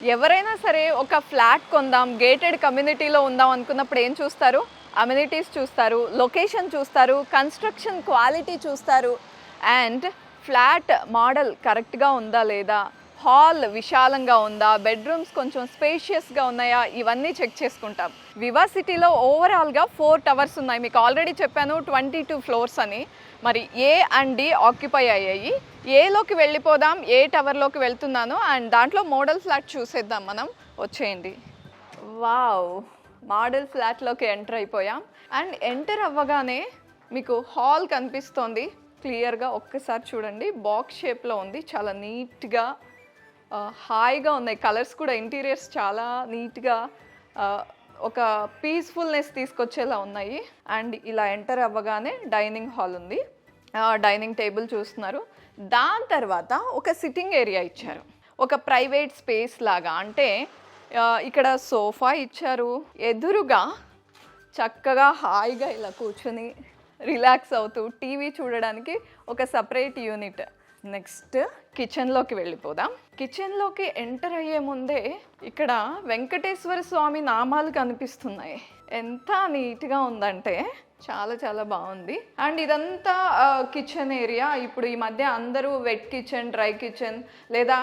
ఎవరైనా సరే ఒక ఫ్లాట్ కొందాం, గేటెడ్ కమ్యూనిటీలో ఉందాం అనుకున్నప్పుడు ఏం చూస్తారు? అమ్యూనిటీస్ చూస్తారు, లొకేషన్ చూస్తారు, కన్స్ట్రక్షన్ క్వాలిటీ చూస్తారు, అండ్ ఫ్లాట్ మోడల్ కరెక్ట్గా ఉందా లేదా, హాల్ విశాలంగా ఉందా, బెడ్రూమ్స్ కొంచెం స్పేషియస్గా ఉన్నాయా, ఇవన్నీ చెక్ చేసుకుంటాం. వివాసిటీలో ఓవరాల్గా 4 టవర్స్ ఉన్నాయి. మీకు ఆల్రెడీ చెప్పాను 22 ఫ్లోర్స్ అని. మరి ఏ అండ్ డి ఆక్యుపై అయ్యాయి. ఏలోకి వెళ్ళిపోదాం, ఏ టవర్లోకి వెళ్తున్నాను అండ్ దాంట్లో మోడల్ ఫ్లాట్ చూసేద్దాం మనం. వచ్చేయండి. వావ్, మోడల్ ఫ్లాట్లోకి ఎంటర్ అయిపోయాం. అండ్ ఎంటర్ అవ్వగానే మీకు హాల్ కనిపిస్తోంది క్లియర్గా. ఒక్కసారి చూడండి, బాక్స్ షేప్లో ఉంది, చాలా నీట్గా హాయిగా ఉన్నాయి. కలర్స్ కూడా, ఇంటీరియర్స్ చాలా నీట్గా ఒక పీస్ఫుల్నెస్ తీసుకొచ్చేలా ఉన్నాయి. అండ్ ఇలా ఎంటర్ అవ్వగానే డైనింగ్ హాల్ ఉంది, డైనింగ్ టేబుల్ చూస్తున్నారు. దాని తర్వాత ఒక సిట్టింగ్ ఏరియా ఇచ్చారు, ఒక ప్రైవేట్ స్పేస్ లాగా. అంటే ఇక్కడ సోఫా ఇచ్చారు, ఎదురుగా చక్కగా హాయిగా ఇలా కూర్చొని రిలాక్స్ అవుతూ టీవీ చూడడానికి ఒక సపరేట్ యూనిట్. నెక్స్ట్ కిచెన్లోకి వెళ్ళిపోదాం. కిచెన్లోకి ఎంటర్ అయ్యే ముందే ఇక్కడ వెంకటేశ్వర స్వామి నామాలు కనిపిస్తున్నాయి. ఎంత నీట్గా ఉందంటే చాలా చాలా బాగుంది. అండ్ ఇదంతా కిచెన్ ఏరియా. ఇప్పుడు ఈ మధ్య అందరూ వెట్ కిచెన్, డ్రై కిచెన్ లేదా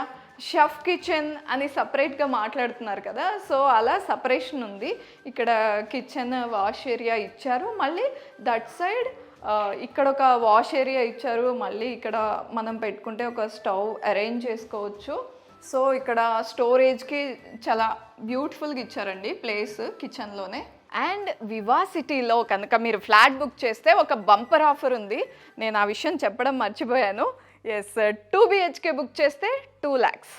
షెఫ్ కిచెన్ అని సపరేట్గా మాట్లాడుతున్నారు కదా. సో అలా సపరేషన్ ఉంది. ఇక్కడ కిచెన్ వాష్ ఏరియా ఇచ్చారు, మళ్ళీ దట్ సైడ్ ఇక్కడ ఒక వాష్ ఏరియా ఇచ్చారు, మళ్ళీ ఇక్కడ మనం పెట్టుకుంటే ఒక స్టవ్ అరేంజ్ చేసుకోవచ్చు. సో ఇక్కడ స్టోరేజ్కి చాలా బ్యూటిఫుల్గా ఇచ్చారండి ప్లేస్ కిచెన్లోనే. అండ్ వివాసిటీలో కనుక మీరు ఫ్లాట్ బుక్ చేస్తే ఒక బంపర్ ఆఫర్ ఉంది. నేను ఆ విషయం చెప్పడం మర్చిపోయాను. ఎస్, 2 BHK బుక్ చేస్తే 2 lakhs.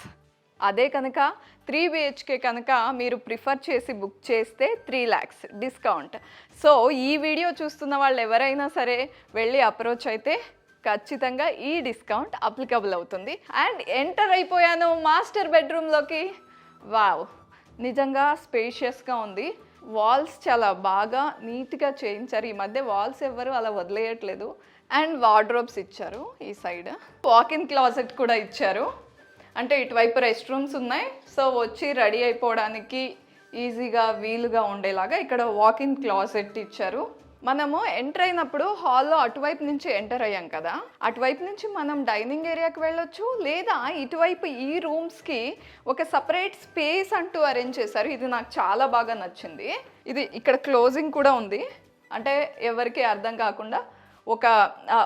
అదే కనుక 3 BHK కనుక మీరు ప్రిఫర్ చేసి బుక్ చేస్తే 3 lakhs డిస్కౌంట్. సో ఈ వీడియో చూస్తున్న వాళ్ళు ఎవరైనా సరే వెళ్ళి అప్రోచ్ అయితే ఖచ్చితంగా ఈ డిస్కౌంట్ అప్లికబుల్ అవుతుంది. అండ్ ఎంటర్ అయిపోయాను మాస్టర్ బెడ్రూమ్లోకి. వావ్, నిజంగా స్పేషియస్గా ఉంది. వాల్స్ చాలా బాగా నీట్గా చేయించారు. ఈ మధ్య వాల్స్ ఎవరు అలా వదిలేయట్లేదు. అండ్ వార్డ్రోబ్స్ ఇచ్చారు. ఈ సైడ్ వాక్-ఇన్ క్లాజెట్ కూడా ఇచ్చారు. అంటే ఇటువైపు రెస్ట్ రూమ్స్ ఉన్నాయి. సో వచ్చి రెడీ అయిపోవడానికి ఈజీగా వీలుగా ఉండేలాగా ఇక్కడ వాక్-ఇన్ క్లాజెట్ ఇచ్చారు. మనము ఎంటర్ అయినప్పుడు హాల్లో అటువైపు నుంచి ఎంటర్ అయ్యాం కదా, అటువైపు నుంచి మనం డైనింగ్ ఏరియాకి వెళ్ళొచ్చు, లేదా ఇటువైపు ఈ రూమ్స్కి ఒక సపరేట్ స్పేస్ అంటూ అరేంజ్ చేశారు. ఇది నాకు చాలా బాగా నచ్చింది. ఇది ఇక్కడ క్లోజింగ్ కూడా ఉంది, అంటే ఎవరికి అర్థం కాకుండా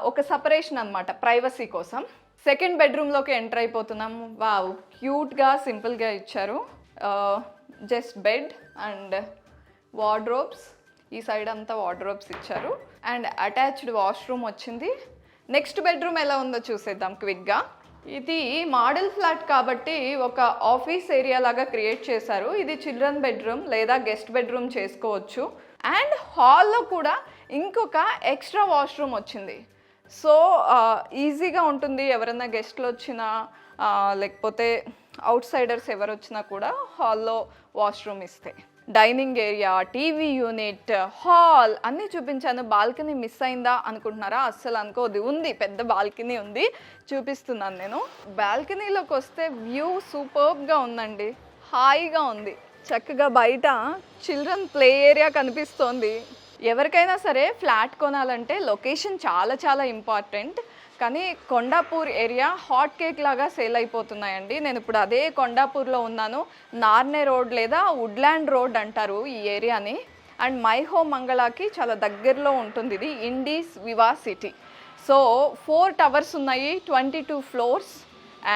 ఒక సపరేషన్ అన్నమాట, ప్రైవసీ కోసం. సెకండ్ బెడ్రూమ్లోకి ఎంటర్ అయిపోతున్నాము. వావ్, క్యూట్గా సింపుల్గా ఇచ్చారు. Just bed and wardrobes. ఈ సైడ్ అంతా వార్డ్రోబ్స్ ఇచ్చారు. అండ్ అటాచ్డ్ వాష్రూమ్ వచ్చింది. నెక్స్ట్ బెడ్రూమ్ ఎలా ఉందో చూసేద్దాం క్విక్గా. ఇది మోడల్ ఫ్లాట్ కాబట్టి ఒక ఆఫీస్ ఏరియా లాగా క్రియేట్ చేశారు. ఇది చిల్డ్రన్ బెడ్రూమ్ లేదా గెస్ట్ బెడ్రూమ్ చేసుకోవచ్చు. అండ్ హాల్లో కూడా ఇంకొక ఎక్స్ట్రా వాష్రూమ్ వచ్చింది. సో ఈజీగా ఉంటుంది, ఎవరైనా గెస్ట్లు వచ్చినా లేకపోతే అవుట్ సైడర్స్ ఎవరు వచ్చినా కూడా హాల్లో వాష్రూమ్ ఇస్తే. Dining area, TV unit, hall అన్నీ చూపించాను. బాల్కనీ మిస్ అయిందా అనుకుంటున్నారా? అస్సలు అనుకోదు, ఉంది, పెద్ద బాల్కనీ ఉంది, చూపిస్తున్నాను నేను. బాల్కనీలోకి వస్తే వ్యూ సూపర్బ్గా ఉందండి, హాయిగా ఉంది. చక్కగా బయట చిల్డ్రన్ ప్లే ఏరియా కనిపిస్తోంది. ఎవరికైనా సరే ఫ్లాట్ కొనాలంటే లొకేషన్ చాలా చాలా ఇంపార్టెంట్. కానీ కొండాపూర్ ఏరియా హాట్ కేక్ లాగా సేల్ అయిపోతున్నాయండి. నేను ఇప్పుడు అదే కొండాపూర్లో ఉన్నాను. నార్నే రోడ్ లేదా వుడ్లాండ్ రోడ్ అంటారు ఈ ఏరియాని. అండ్ మై హోమ్ మంగళాకి చాలా దగ్గరలో ఉంటుంది ఇది, ఇండీస్ వివాసిటీ. సో 4 టవర్స్ ఉన్నాయి, 22 floors.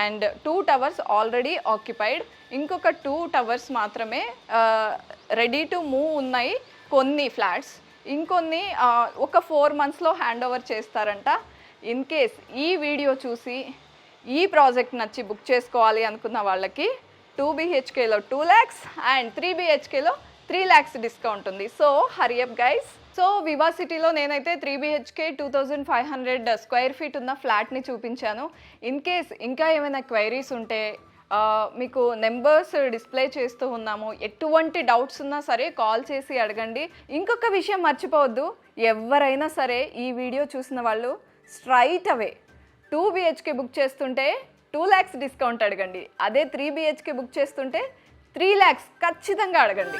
And 2 towers already occupied, ఇంకొక 2 టవర్స్ మాత్రమే రెడీ టు మూవ్ ఉన్నాయి. కొన్ని ఫ్లాట్స్ ఇంకొన్ని ఒక 4 monthsలో హ్యాండ్ ఓవర్ చేస్తారంట. ఇన్ కేస్ ఈ వీడియో చూసి ఈ ప్రాజెక్ట్ నచ్చి బుక్ చేసుకోవాలి అనుకున్న వాళ్ళకి 2 BHKలో 2 lakhs అండ్ 3 BHKలో 3 lakhs డిస్కౌంట్ ఉంది. So hurry up guys. So వివాసిటీలో నేనైతే 3 BHK 2500 స్క్వేర్ ఫీట్ ఉన్న ఫ్లాట్ని చూపించాను. ఇన్ కేస్ ఇంకా ఏమైనా క్వైరీస్ ఉంటే మీకు నెంబర్స్ డిస్ప్లే చేస్తూ ఉన్నాము. ఎటువంటి డౌట్స్ ఉన్నా సరే కాల్ చేసి అడగండి. ఇంకొక విషయం మర్చిపోవద్దు, ఎవరైనా సరే ఈ వీడియో చూసిన వాళ్ళు స్ట్రైట్ అవే 2 BHK బుక్ చేస్తుంటే 2 lakhs డిస్కౌంట్ అడగండి. అదే 3 BHK బుక్ చేస్తుంటే 3 lakhs ఖచ్చితంగా అడగండి.